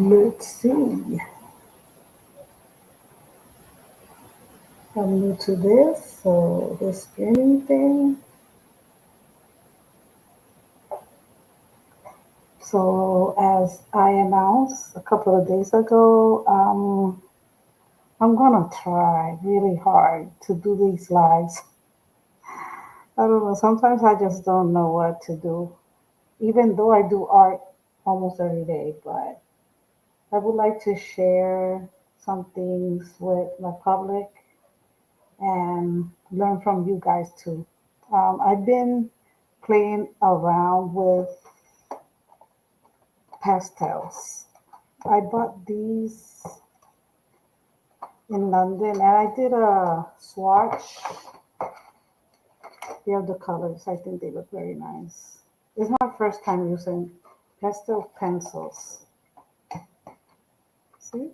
Let's see. I'm new to this, so this spinning thing. So as I announced a couple of days ago, I'm gonna try really hard to do these lives. I don't know. Sometimes I just don't know what to do, even though I do art almost every day. But I would like to share some things with my public and learn from you guys too. I've been playing around with pastels. I bought these in London and I did a swatch. Here are the colors. I think they look very nice. It's my first time using pastel pencils. See?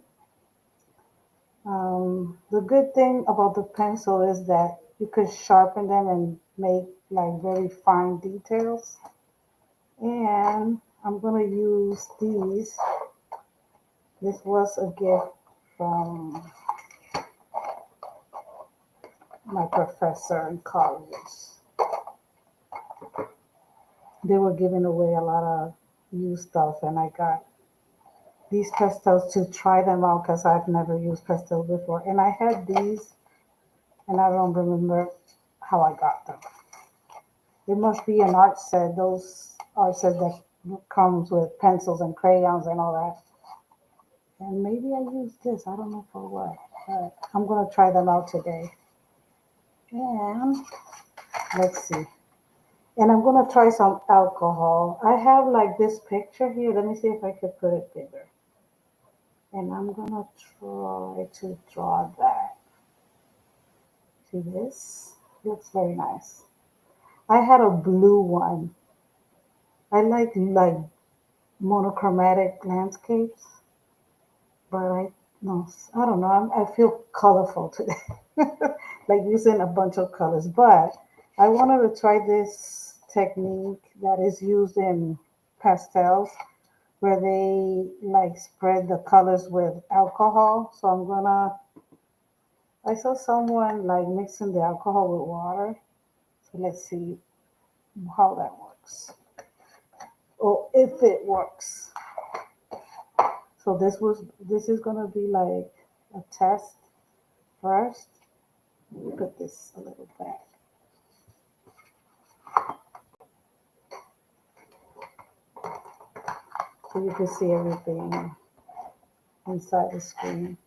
The good thing about the pencil is that you could sharpen them and make like very fine details. And I'm gonna use these. This was a gift from my professor in college. They were giving away a lot of new stuff, and I got these pastels to try them out because I've never used pastels before. And I had these, and I don't remember how I got them. It must be an art set. Those art sets that comes with pencils and crayons and all that. And maybe I used this. I don't know for what. But I'm gonna try them out today. And let's see. And I'm gonna try some alcohol. I have like this picture here. Let me see if I could put it bigger. And I'm gonna try to draw that. See this? Looks very nice. I had a blue one. I like monochromatic landscapes, but I no, I don't know. I feel colorful today, like using a bunch of colors. But I wanted to try this technique that is used in pastels, where they like spread the colors with alcohol. So I'm gonna. I saw someone like mixing the alcohol with water. So let's see how that works. Or if it works. So this is gonna be like a test first. Let me put this a little back so you can see everything inside the screen.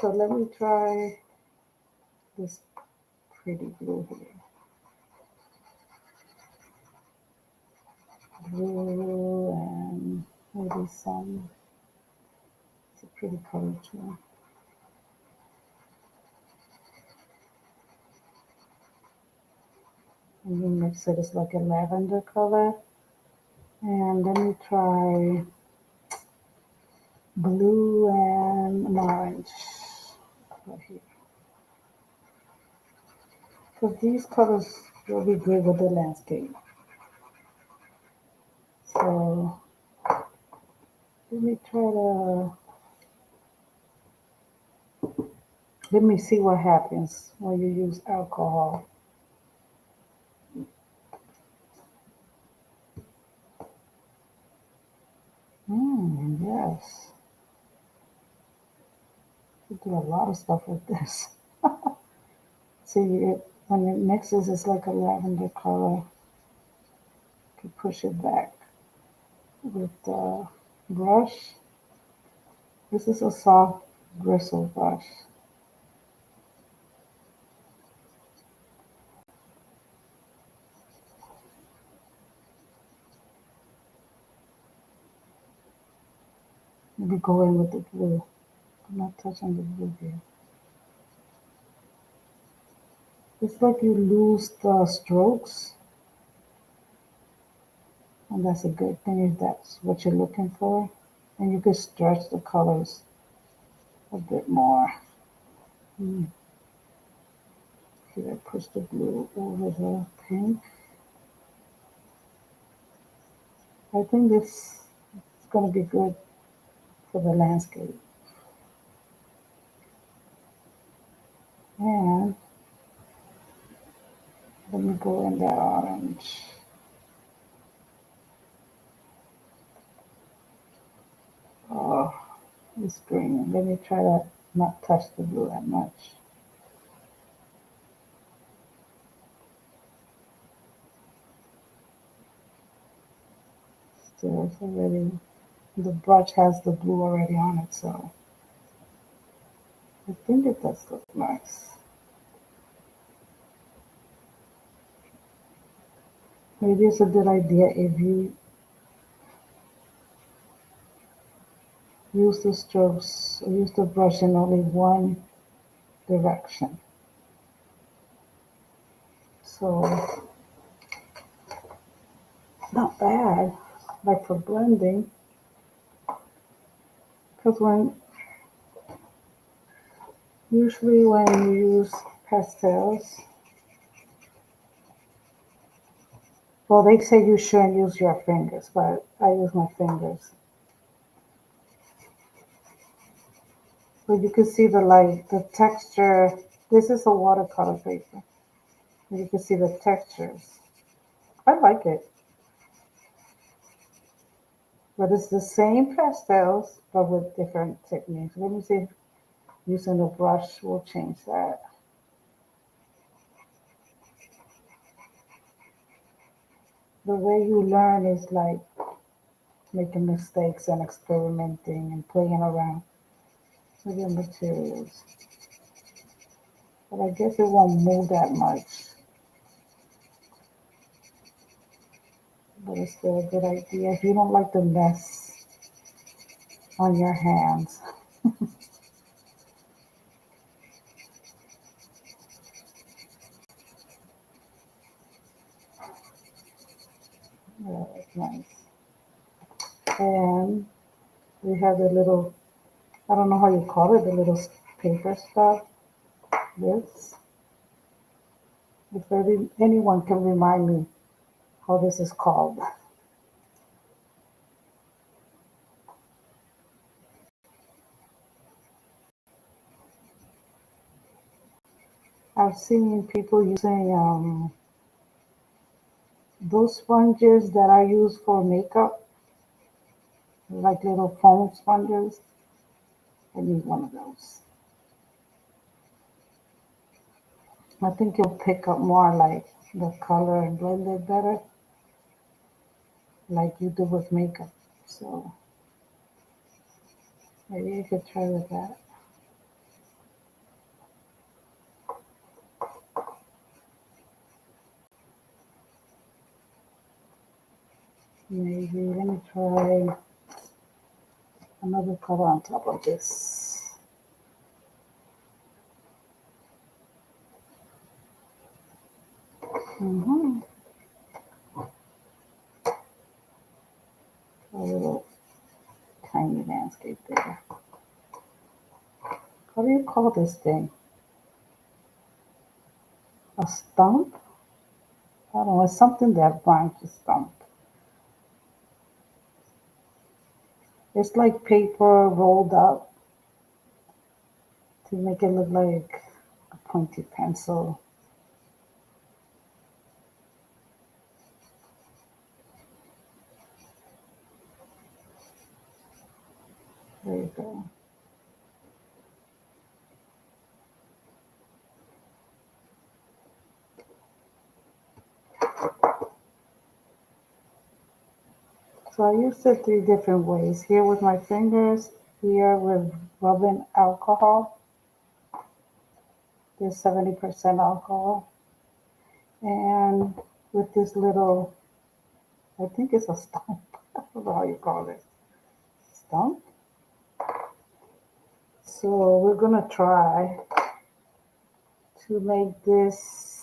So let me try this pretty blue here. Blue and maybe some, it's a pretty color too. And then mix it, it's like a lavender color. And let me try blue and an orange right here. Because these colors will be good with the landscape. So let me try to, let me see what happens when you use alcohol. Yes. You do a lot of stuff with this. See, when it mixes, it's like a lavender color. You can push it back with the brush. This is a soft bristle brush. Maybe go in with the blue. I'm not touching the blue here. It's like you lose the strokes, and that's a good thing if that's what you're looking for. And you can stretch the colors a bit more. Hmm. Here, I push the blue over the pink. I think this is going to be good for the landscape. And let me go in that orange. Oh, it's green. Let me try to not touch the blue that much. So it's already, the brush has the blue already on it, so I think it does look nice. Maybe it's a good idea if you use the strokes, or use the brush in only one direction. So, not bad, like for blending, because usually when you use pastels, well, they say you shouldn't use your fingers, but I use my fingers. But you can see the light, the texture. This is a watercolor paper. And you can see the textures. I like it. But it's the same pastels, but with different techniques. Let me see if using a brush will change that. The way you learn is like making mistakes and experimenting and playing around with your materials. But I guess it won't move that much. But it's still a good idea if you don't like the mess on your hands. Yeah, it's nice. And we have the little, I don't know how you call it, the little paper stuff. This. If anyone can remind me how this is called. I've seen people using those sponges that are used for makeup, like little foam sponges. I need one of those. I think you'll pick up more like the color and blend it better, like you do with makeup. So maybe you could try with that. Maybe let me try another color on top of this. Mm-hmm. A little tiny landscape there. How do you call this thing? A stump? I don't know, it's something that binds a stump. It's like paper rolled up to make it look like a pointy pencil. There you go. So I used it three different ways. Here with my fingers, here with rubbing alcohol. There's 70% alcohol. And with this little, I think it's a stump. I don't know how you call it. Stump? So we're gonna try to make this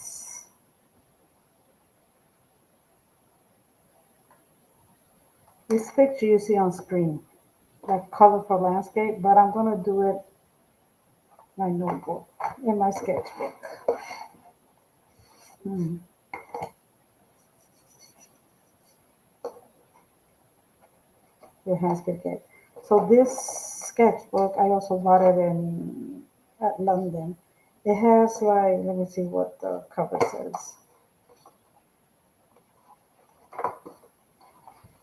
picture you see on screen, like colorful landscape, but I'm gonna do it my notebook, in my sketchbook. Hmm. Your hands get. So this sketchbook. I also bought it in at London. It has like, let me see what the cover says.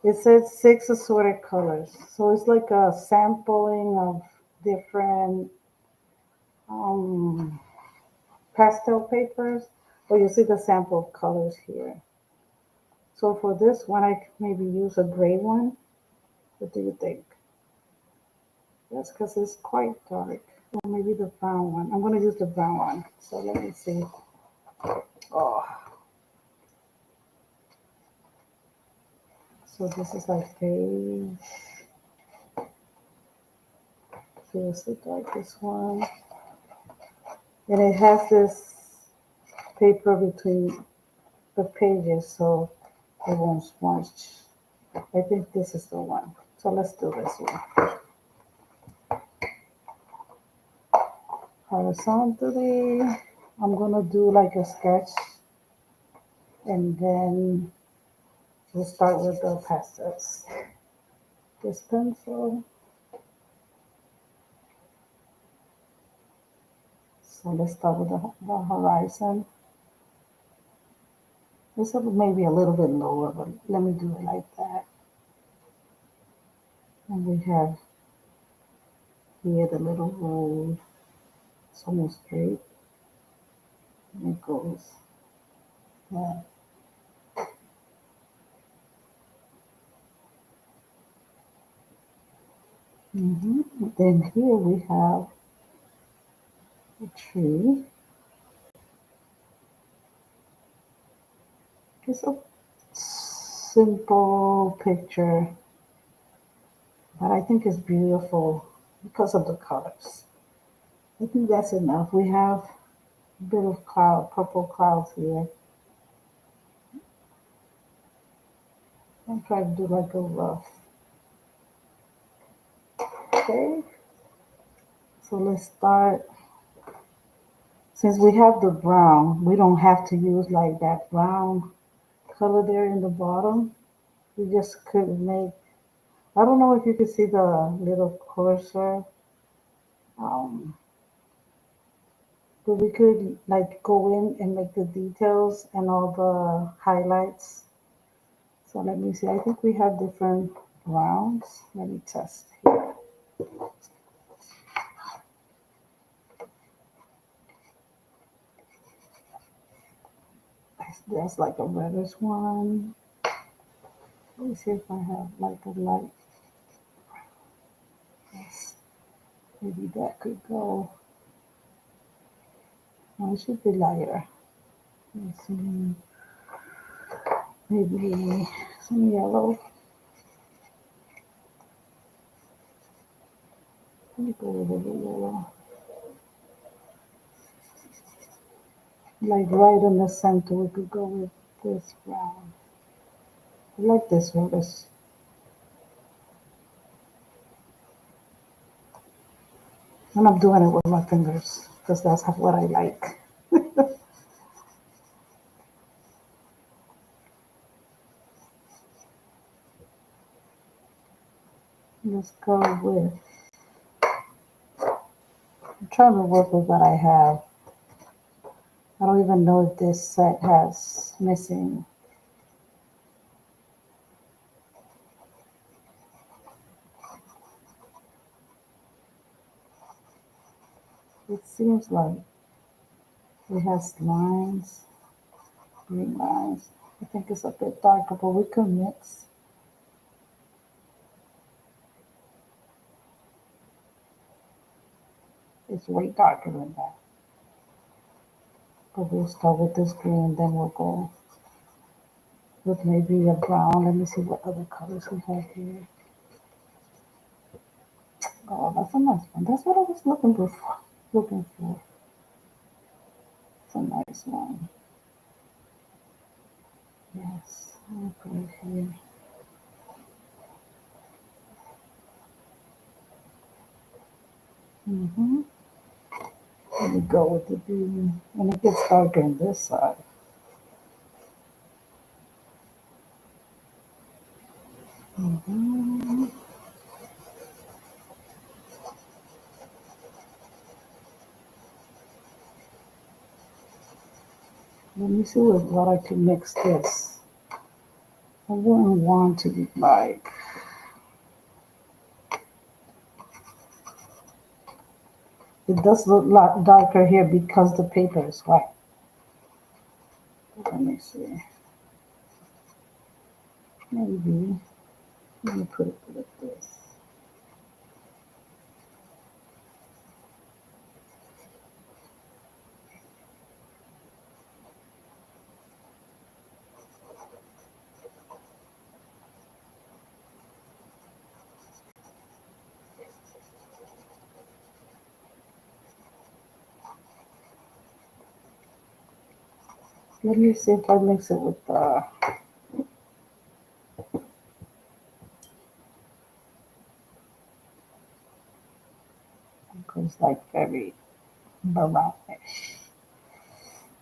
It says six assorted colors. So it's like a sampling of different um, pastel papers. But you see the sample of colors here. So for this one, I could maybe use a gray one. What do you think? Yes, because it's quite dark. Or maybe the brown one. I'm going to use the brown one. So let me see. Oh, so this is like page. Feels the darkest one. And it has this paper between the pages so it won't smudge. I think this is the one. So let's do this one. Horizontally, I'm going to do like a sketch and then we'll start with the pastels. This pencil. So let's start with the horizon. This is maybe a little bit lower, but let me do it like that. And we have here the little road. It's almost straight. And it goes. Yeah. Then here we have a tree. It's a simple picture, but I think it's beautiful because of the colors. I think that's enough. We have a bit of cloud, purple clouds here. I'm trying to do like a rough. Okay, so let's start. Since we have the brown, we don't have to use like that brown color there in the bottom. We just could make, I don't know if you could see the little cursor, um, but we could like go in and make the details and all the highlights. So let me see, I think we have different browns. Let me test here. There's like a reddish one. Let me see if I have like a light. Yes, maybe that could go. Oh, it should be lighter. Let's see. Maybe some yellow. Let me go with a little yellow. Like right in the center, we could go with this brown. I like this one. And I'm doing it with my fingers because that's what I like. Let's go with, I'm trying to work with what I have. I don't even know if this set has missing. It seems like it has lines, green lines. I think it's a bit darker, but we could mix. It's way darker than that. But we'll start with this green, then we'll go with maybe a brown. Let me see what other colors we have here. Oh, that's a nice one. That's what I was looking for. Looking for. It's a nice one. Yes. I'll put it here. Mm-hmm. Let me go with the green. And it gets darker on this side. Mm-hmm. Let me see what I can mix this. I wouldn't want to be like, it does look a lot darker here because the paper is white. Let me see. Maybe, let me put it like this. Let me see if I mix it with the, because like very brownish.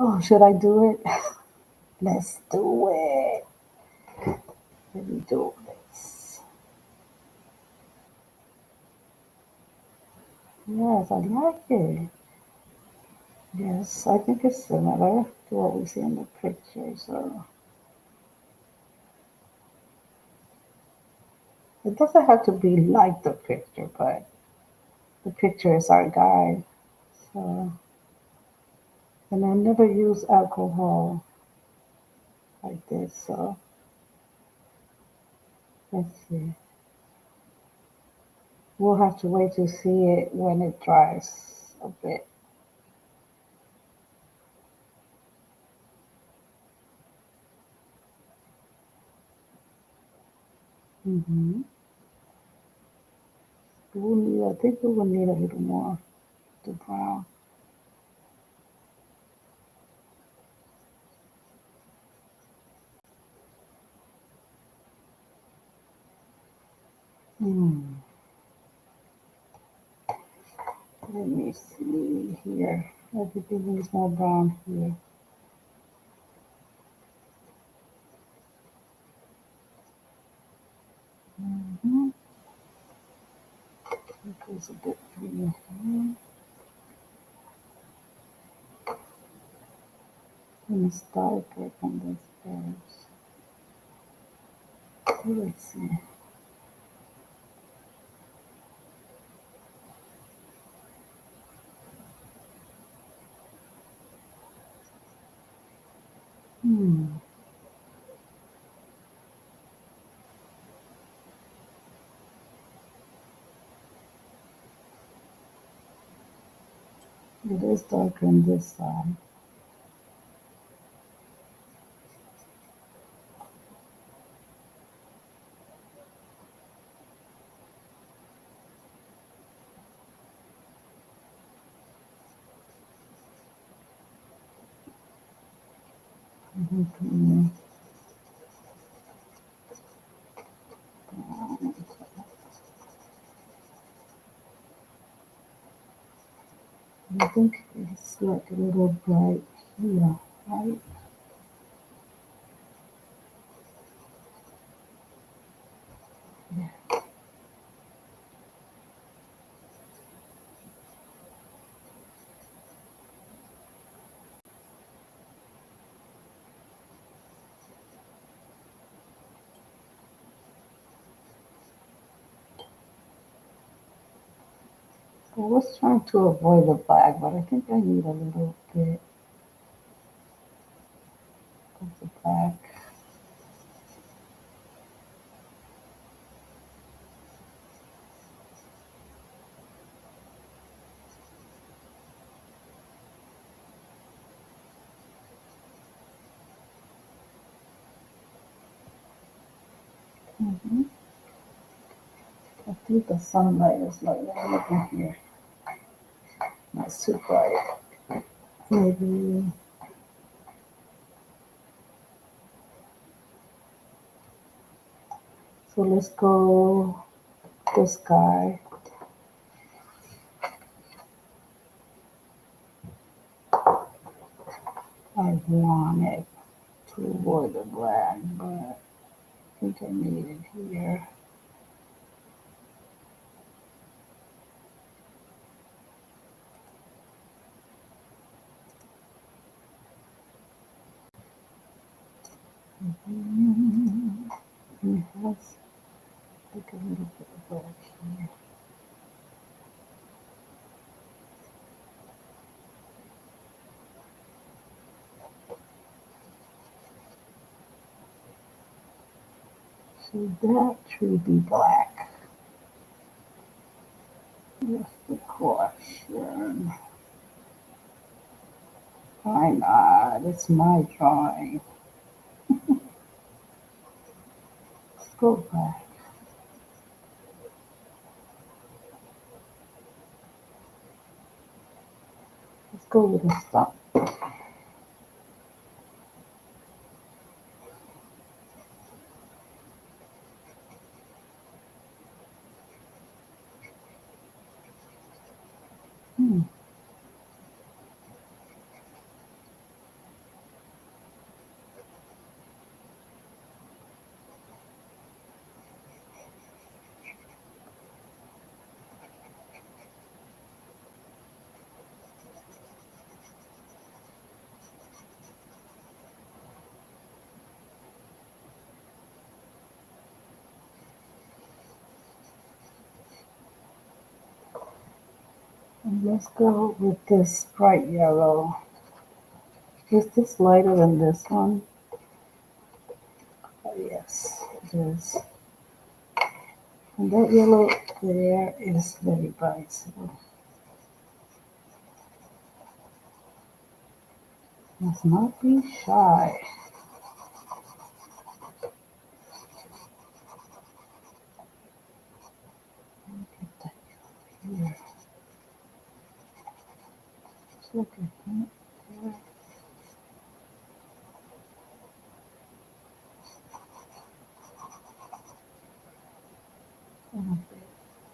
Oh, should I do it? Let's do it. Let me do this. Yes, I like it. Yes, I think it's similar to what we see in the picture. So it doesn't have to be like the picture, but the picture is our guide. So, and I never use alcohol like this. So let's see. We'll have to wait to see it when it dries a bit. Mm-hmm. We'll need, I think we will need a little more to brown. Hmm. Let me see here. Everything needs more brown here. Mm-hmm. It goes a bit green. And it's darker on this page. Let's see. Hmm. It is darker on this side. Mm-hmm. I think it's like a little bright here, right? Yeah. I was trying to avoid the black, but I think I need a little bit of the black. Hmm. I think the sunlight is like looking here. Not too bright. Maybe. So let's go this guy. I wanted to avoid the black, but I think I need it here. And it has like a little bit of black here. Should that tree be black? That's the question. Why not? It's my drawing. Let's go back. Let's go with the stump. Hmm. And let's go with this bright yellow. Is this lighter than this one? Oh, yes, it is. And that yellow there is very bright. So let's not be shy. Get that here. Just look at that there.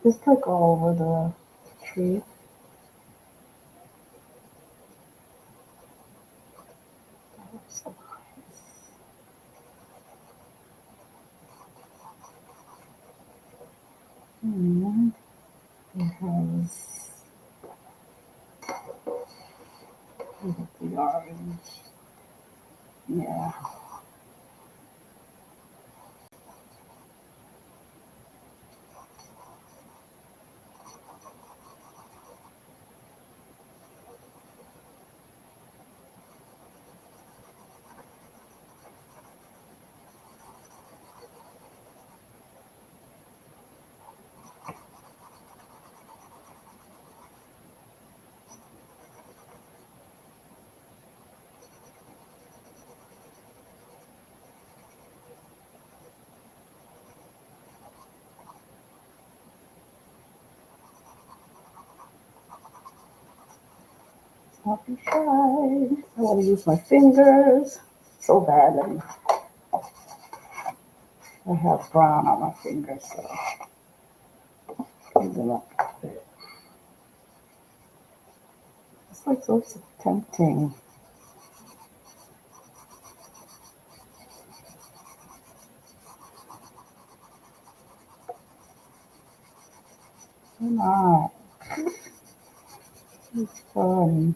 Just like all over the tree. So and it has the orange. Yeah. Not be shy. I want to use my fingers so badly. I have brown on my fingers, so clean them up a bit. It's like so tempting. Come on. It's fun.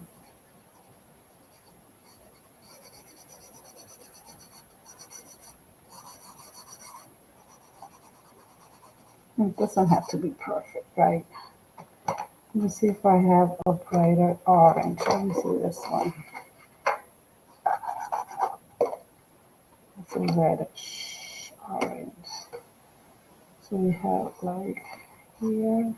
It doesn't have to be perfect, right? Let me see if I have a brighter orange. Let me see this one. It's a reddish orange. So we have like here.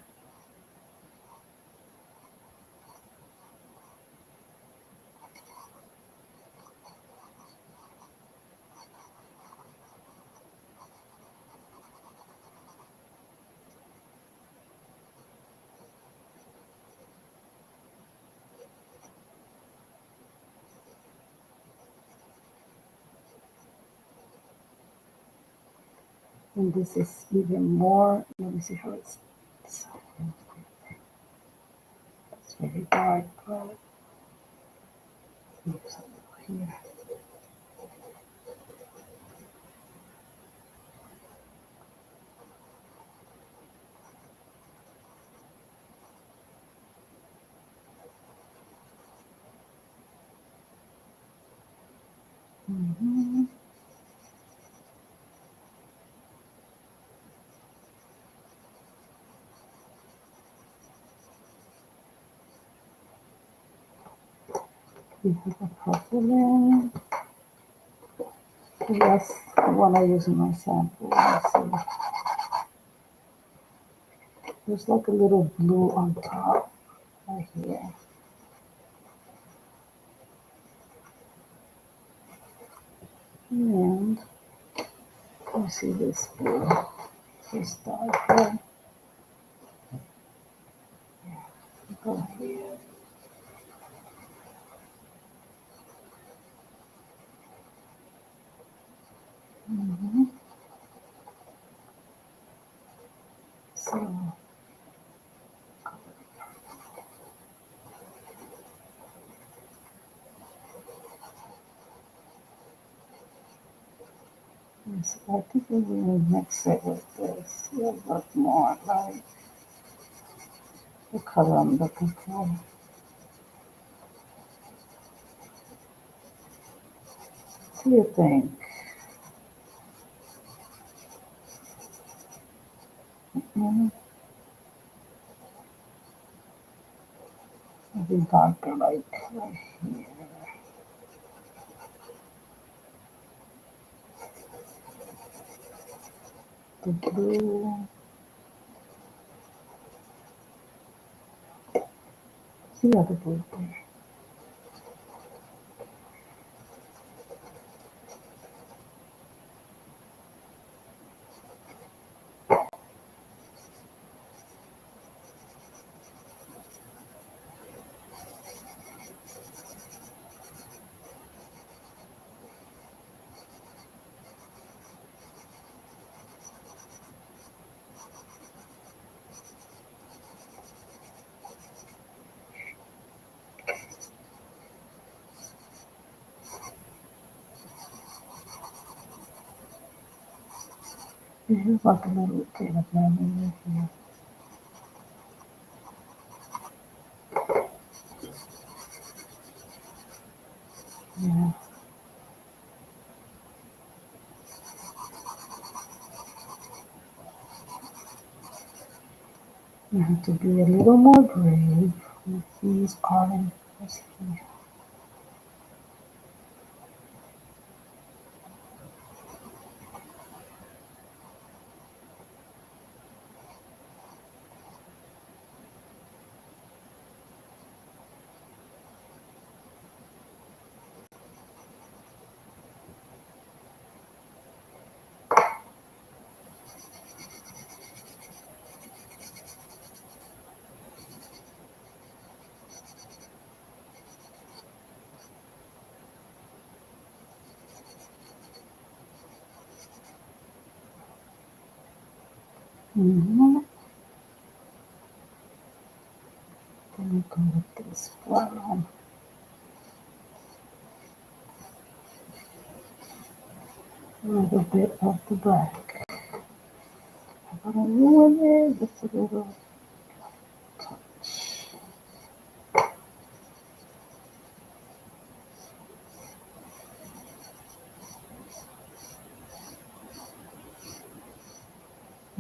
And this is even more. Let me see how it's very dark, but it's a little here. Mhm. We have a porcelain. That's the one I use in my sample. Let's see. There's like a little blue on top right here. And let me see this blue. This dark here. Go here. Mm-hmm. So yes, I think we will mix it with this. It'll look more like the color I'm looking for. What do you think? Mm-hmm. Maybe darker, like right here. The blue. See other blue there. This is like a little bit of lemon here. Yeah, you have to be a little more brave with these oranges here. Mm-hmm. Then we go with this brown. A little bit of the black. I'm gonna ruin it just a little touch.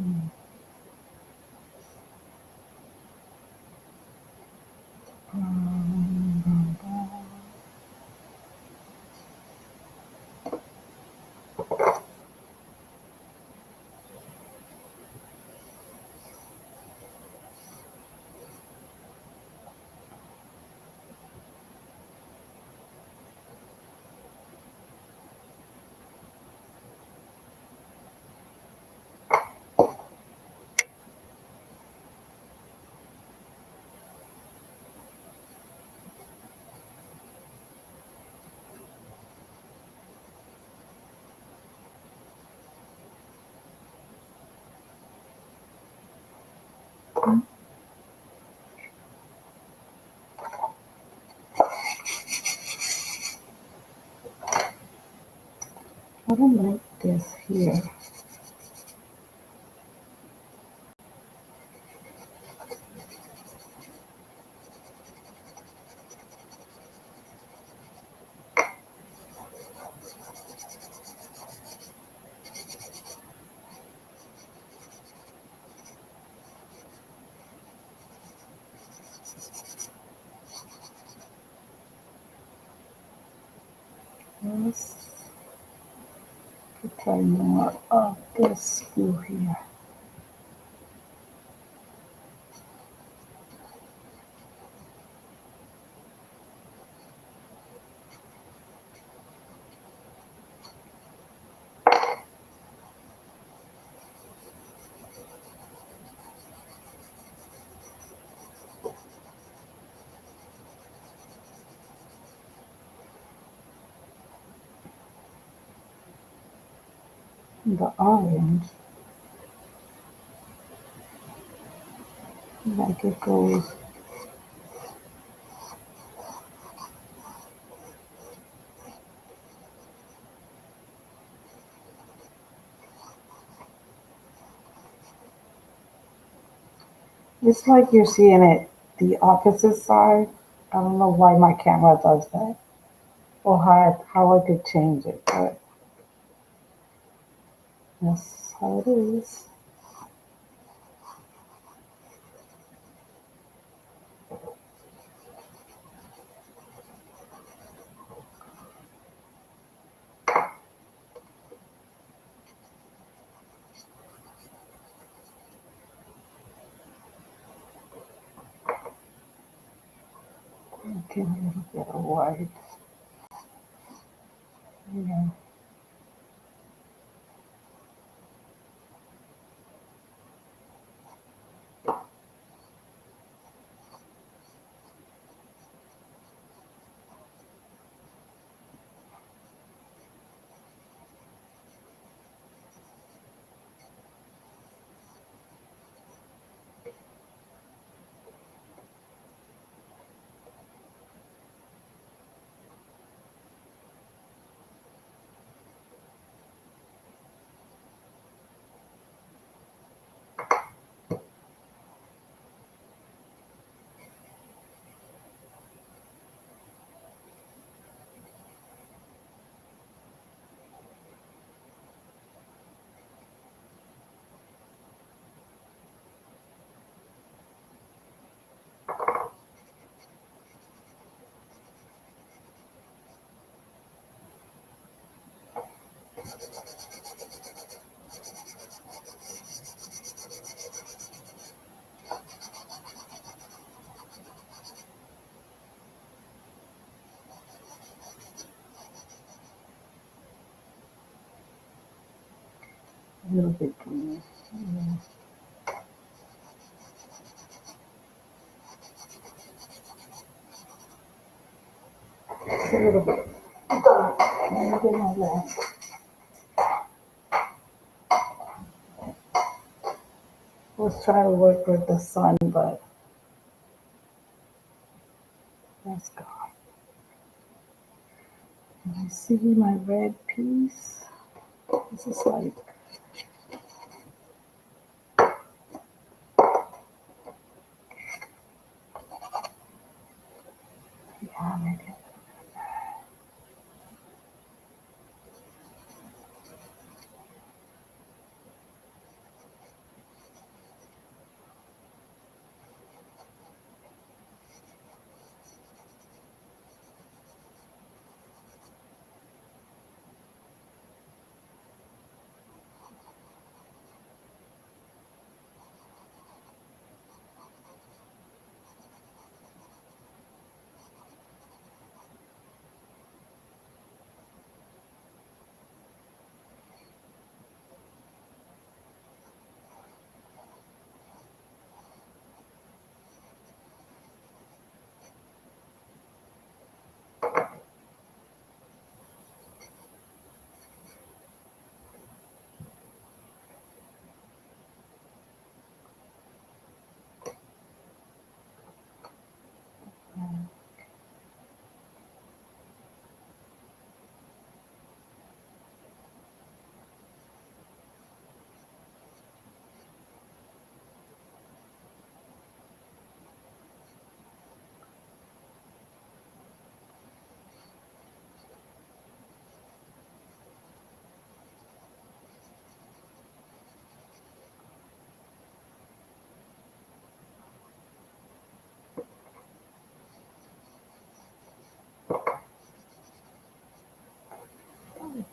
Mm, brown, brown, brown. I don't like this here. Let's try more of this glue here. The orange, like it goes. It's like you're seeing it the opposite side. I don't know why my camera does that, or how I could change it, but that's how it is. Okay, a little bit of white. Yeah. A little bit green. Yeah. A little bit. Let me get my last. Was trying to work with the sun, but that's gone. And I see my red piece. This is like, yeah, maybe.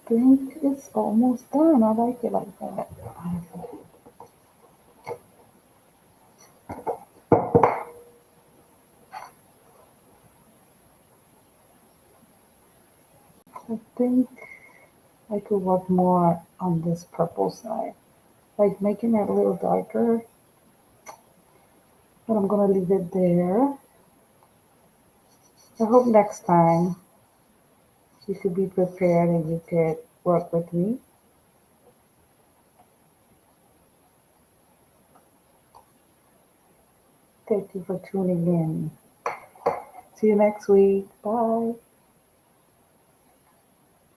think it's almost done. I like it like that. I think I could work more on this purple side, like making it a little darker, but I'm gonna leave it there. I hope next time you could be prepared and you could work with me. Thank you for tuning in. See you next week. Bye.